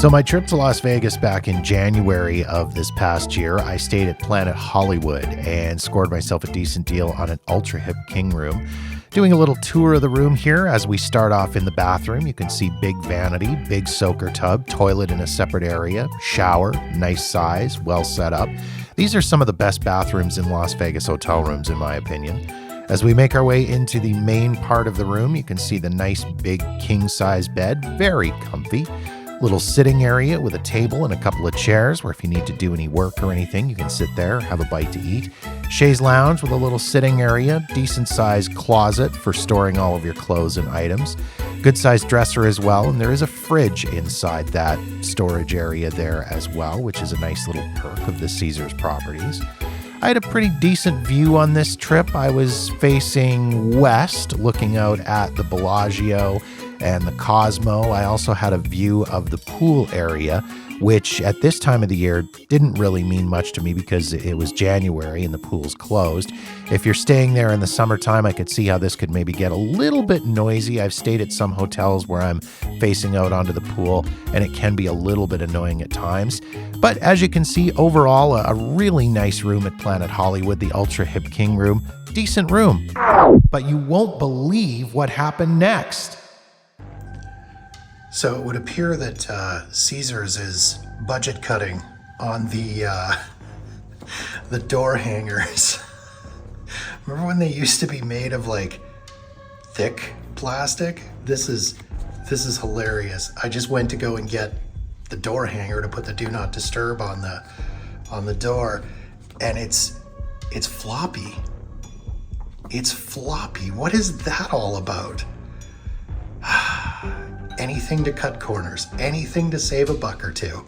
So my trip to Las Vegas back in January of this past year, I stayed at Planet Hollywood and scored myself a decent deal on an ultra hip king room. Doing a little tour of the room here as we start off in the bathroom. You can see big vanity, big soaker tub, toilet in a separate area, shower, nice size, well set up. These are some of the best bathrooms in Las Vegas hotel rooms in my opinion. As we make our way into the main part of the room, you can see the nice big king-size bed, very comfy. Little sitting area with a table and a couple of chairs where if you need to do any work or anything, you can sit there, have a bite to eat. Chaise lounge with a little sitting area, decent sized closet for storing all of your clothes and items. Good sized dresser as well, and there is a fridge inside that storage area there as well, which is a nice little perk of the Caesars properties. I had a pretty decent view on this trip. I was facing west, looking out at the Bellagio and the Cosmo. I also had a view of the pool area, which at this time of the year didn't really mean much to me because it was January and the pool's closed. If you're staying there in the summertime, I could see how this could maybe get a little bit noisy. I've stayed at some hotels where I'm facing out onto the pool, and it can be a little bit annoying at times. But as you can see, overall, a really nice room at Planet Hollywood, the Ultra Hip King room. Decent room. But you won't believe what happened next. So it would appear that Caesars is budget cutting on the door hangers. Remember when they used to be made of like thick plastic? This is hilarious. I just went to go and get the door hanger to put the do not disturb on the door, and it's floppy. It's floppy. What is that all about? Anything to cut corners, anything to save a buck or two.